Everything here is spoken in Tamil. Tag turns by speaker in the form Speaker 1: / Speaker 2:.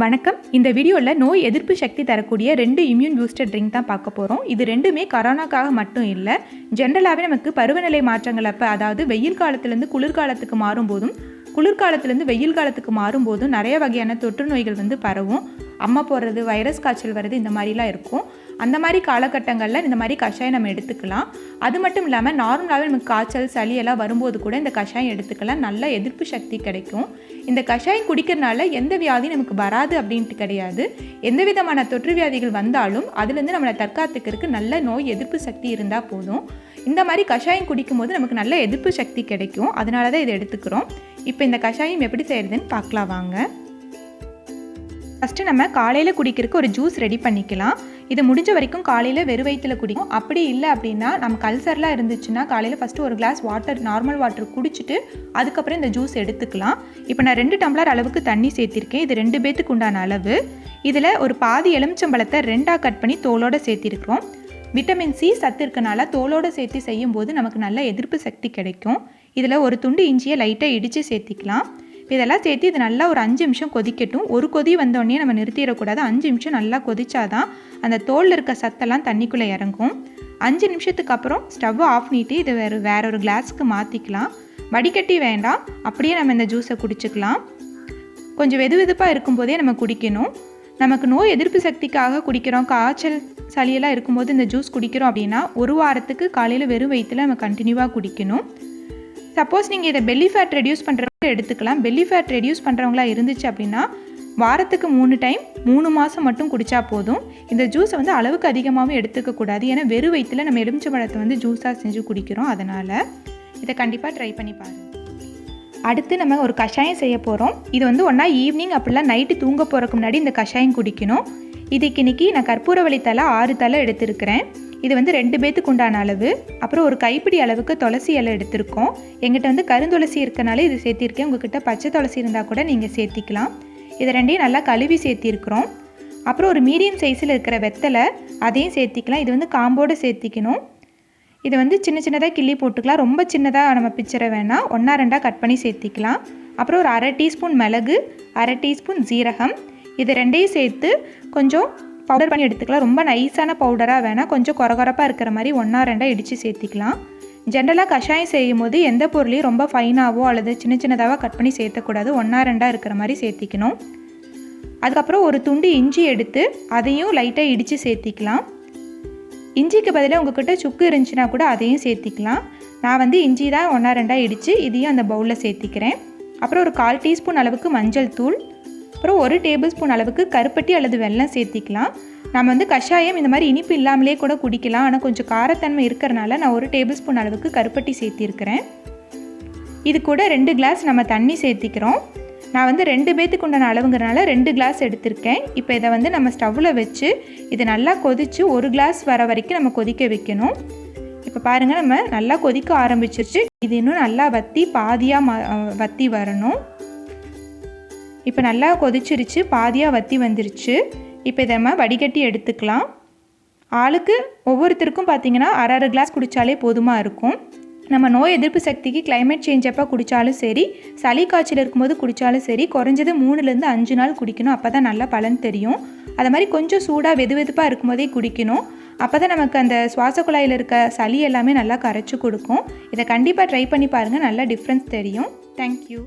Speaker 1: வணக்கம். இந்த வீடியோவில் நோய் எதிர்ப்பு சக்தி தரக்கூடிய 2 இம்யூன் பூஸ்டர் ட்ரிங்க் தான் பார்க்க போகிறோம். இது ரெண்டுமே கரோனாக்காக மட்டும் இல்லை, ஜென்ரலாகவே நமக்கு பருவநிலை மாற்றங்கள் அப்போ, அதாவது வெயில் காலத்துலேருந்து குளிர்காலத்துக்கு மாறும்போதும் குளிர்காலத்துலேருந்து வெயில் காலத்துக்கு மாறும்போதும் நிறைய வகையான தொற்று நோய்கள் பரவும். அம்மா போடுறது, வைரஸ் காய்ச்சல் வருது, இந்த மாதிரிலாம் இருக்கும். அந்த மாதிரி காலகட்டங்களில் இந்த மாதிரி கஷாயம் நம்ம எடுத்துக்கலாம். அது மட்டும் இல்லாமல் நார்மலாகவே நமக்கு காய்ச்சல் சளி எல்லாம் வரும்போது கூட இந்த கஷாயம் எடுத்துக்கலாம். நல்ல எதிர்ப்பு சக்தி கிடைக்கும். இந்த கஷாயம் குடிக்கிறனால எந்த வியாதியும் நமக்கு வராது அப்படின்ட்டு கிடையாது. எந்த விதமான தொற்று வியாதிகள் வந்தாலும் அதுலேருந்து நம்மளை தற்காத்துக்கிறதுக்கு நல்ல நோய் எதிர்ப்பு சக்தி இருந்தால் போதும். இந்த மாதிரி கஷாயம் குடிக்கும் போது நமக்கு நல்ல எதிர்ப்பு சக்தி கிடைக்கும். அதனால தான் இதை எடுத்துக்கிறோம். இப்போ இந்த கஷாயம் எப்படி செய்கிறதுன்னு பார்க்கலாம் வாங்க. ஃபஸ்ட்டு நம்ம காலையில் குடிக்கிறதுக்கு ஒரு ஜூஸ் ரெடி பண்ணிக்கலாம். இது முடிஞ்ச வரைக்கும் காலையில் வெறும் வயிற்றில் குடிக்கும். அப்படி இல்லை அப்படின்னா நமக்கு அல்சர்லாம் இருந்துச்சுன்னா காலையில் ஃபஸ்ட்டு ஒரு கிளாஸ் வாட்டர், நார்மல் வாட்டர் குடிச்சிட்டு அதுக்கப்புறம் இந்த ஜூஸ் எடுத்துக்கலாம். இப்போ நான் 2 டம்ளர் அளவுக்கு தண்ணி சேர்த்திருக்கேன். இது 2 பேத்துக்கு உண்டான அளவு. இதில் ஒரு பாதி எலுமிச்சம்பழத்தை 2ஆக கட் பண்ணி தோலோடு சேர்த்திருக்கிறோம். விட்டமின் சி சத்து இருக்கனால தோலோடு சேர்த்து செய்யும்போது நமக்கு நல்ல எதிர்ப்பு சக்தி கிடைக்கும். இதில் ஒரு துண்டு இஞ்சியை லைட்டாக இடித்து சேர்த்திக்கலாம். இதெல்லாம் சேர்த்து இது நல்லா ஒரு 5 நிமிஷம் கொதிக்கட்டும். ஒரு கொதி வந்தோடனே நம்ம நிறுத்திடக்கூடாது. 5 நிமிஷம் நல்லா கொதிச்சாதான் அந்த தோலில் இருக்க சத்தெல்லாம் தண்ணிக்குள்ளே இறங்கும். 5 நிமிஷத்துக்கு அப்புறம் ஸ்டவ்வை ஆஃப் பண்ணிட்டு இது வேற ஒரு கிளாஸுக்கு மாற்றிக்கலாம். வடிகட்டி வேண்டாம், அப்படியே நம்ம இந்த ஜூஸை குடிச்சிக்கலாம். கொஞ்சம் வெது வெதுப்பாக இருக்கும்போதே நம்ம குடிக்கணும். நமக்கு நோய் எதிர்ப்பு சக்திக்காக குடிக்கிறோம், காய்ச்சல் சளியெல்லாம் இருக்கும்போது இந்த ஜூஸ் குடிக்கிறோம் அப்படின்னா ஒரு வாரத்துக்கு காலையில் வெறும் வயிற்றில் நம்ம கண்டினியூவாக குடிக்கணும். சப்போஸ் நீங்கள் இதை பெல்லி ஃபேட் ரெடியூஸ் பண்ணுறவங்க எடுத்துக்கலாம். பெல்லி ஃபேட் ரெடியூஸ் பண்ணுறவங்களா இருந்துச்சு அப்படின்னா வாரத்துக்கு 3 டைம் 3 மாதம் மட்டும் குடித்தா போதும். இந்த ஜூஸை அளவுக்கு அதிகமாகவும் எடுத்துக்கக்கூடாது. ஏன்னா வெறும் வயிற்றில் நம்ம எலுமிச்சம்பழத்தை ஜூஸாக செஞ்சு குடிக்கிறோம். அதனால் இதை கண்டிப்பாக ட்ரை பண்ணி பாருங்கள். அடுத்து நம்ம ஒரு கஷாயம் செய்ய போகிறோம். இது ஒன்றா ஈவினிங் அப்படிலாம் நைட்டு தூங்க போகிறதுக்கு முன்னாடி இந்த கஷாயம் குடிக்கணும். இதுக்கு இன்றைக்கி நான் கற்பூரவள்ளி தலை 6 தலை எடுத்திருக்கிறேன். இது 2 பேத்துக்கு உண்டான அளவு. அப்புறம் ஒரு கைப்பிடி அளவுக்கு துளசி இலை எடுத்திருக்கோம். எங்கிட்ட கருந்துளசி இருக்கனால இது சேர்த்திருக்கேன். உங்ககிட்ட பச்சை துளசி இருந்தால் கூட நீங்கள் சேர்த்திக்கலாம். இதை 2ஐயும் நல்லா கழுவி சேர்த்திருக்கிறோம். அப்புறம் ஒரு மீடியம் சைஸில் இருக்கிற வெத்தலை, அதையும் சேர்த்திக்கலாம். இது காம்போடு சேர்த்திக்கணும். இது சின்ன சின்னதாக கிள்ளி போட்டுக்கலாம். ரொம்ப சின்னதாக நம்ம பிச்சிட வேணாம். 1-2 கட் பண்ணி சேர்த்திக்கலாம். அப்புறம் ஒரு 1/2 டீஸ்பூன் மிளகு, 1/2 டீஸ்பூன் ஜீரகம், இது 2ஐயும் சேர்த்து கொஞ்சம் பவுடர் பண்ணி எடுத்துக்கலாம். ரொம்ப நைஸான பவுடராக வேணாம், கொஞ்சம் கொரகொரப்பாக இருக்கிற மாதிரி 1-2 இடித்து சேர்த்திக்கலாம். ஜென்ரலாக கஷாயம் செய்யும் போது எந்த பொருளையும் ரொம்ப ஃபைனாகவோ அல்லது சின்ன சின்னதாக கட் பண்ணி சேர்த்தக்கூடாது. 1-2 இருக்கிற மாதிரி சேர்த்திக்கணும். அதுக்கப்புறம் ஒரு துண்டு இஞ்சி எடுத்து அதையும் லைட்டாக இடித்து சேர்த்திக்கலாம். இஞ்சிக்கு பதிலாக உங்கள்கிட்ட சுக்கு இருந்துச்சுன்னா கூட அதையும் சேர்த்திக்கலாம். நான் இஞ்சி தான் 1-2 இடித்து இதையும் அந்த பவுலில் சேர்த்திக்கிறேன். அப்புறம் ஒரு 1/4 டீஸ்பூன் அளவுக்கு மஞ்சள் தூள், அப்புறம் 1 டேபிள் ஸ்பூன் அளவுக்கு கருப்பட்டி அல்லது வெல்லம் சேர்த்திக்கலாம். நம்ம கஷாயம் இந்த மாதிரி இனிப்பு இல்லாமலே கூட குடிக்கலாம். ஆனால் கொஞ்சம் காரத்தன்மை இருக்கிறனால நான் 1 டேபிள் ஸ்பூன் அளவுக்கு கருப்பட்டி சேர்த்திருக்கிறேன். இது கூட 2 கிளாஸ் நம்ம தண்ணி சேர்த்திக்கிறோம். நான் 2 பேத்துக்கு உண்டான அளவுங்கிறனால 2 கிளாஸ் எடுத்திருக்கேன். இப்போ இதை நம்ம ஸ்டவ்வில் வச்சு இது நல்லா கொதித்து 1 கிளாஸ் வர வரைக்கும் நம்ம கொதிக்க வைக்கணும். இப்போ பாருங்கள், நம்ம நல்லா கொதிக்க ஆரம்பிச்சிருச்சு. இது இன்னும் நல்லா வற்றி பாதியாக வற்றி வரணும். இப்போ நல்லா கொதிச்சிருச்சு, பாதியாக வற்றி வந்துருச்சு. இப்போ இதை நம்ம வடிகட்டி எடுத்துக்கலாம். ஆளுக்கு ஒவ்வொருத்தருக்கும் பார்த்திங்கன்னா 1/2 கிளாஸ் குடித்தாலே போதுமாக இருக்கும். நம்ம நோய் எதிர்ப்பு சக்திக்கு கிளைமேட் சேஞ்ச் அப்போ குடித்தாலும் சரி, சளி காய்ச்சல் இருக்கும்போது குடித்தாலும் சரி, குறைஞ்சது 3லேருந்து 5 நாள் குடிக்கணும். அப்போ தான் நல்லா பலன் தெரியும். அது மாதிரி கொஞ்சம் சூடாக வெது வெதுப்பாக இருக்கும்போதே குடிக்கணும். அப்போ தான் நமக்கு அந்த சுவாச குழாயில் இருக்க சளி எல்லாமே நல்லா கரைச்சி கொடுக்கும். இதை கண்டிப்பாக ட்ரை பண்ணி பாருங்கள், நல்லா டிஃப்ரென்ஸ் தெரியும். தேங்க்யூ.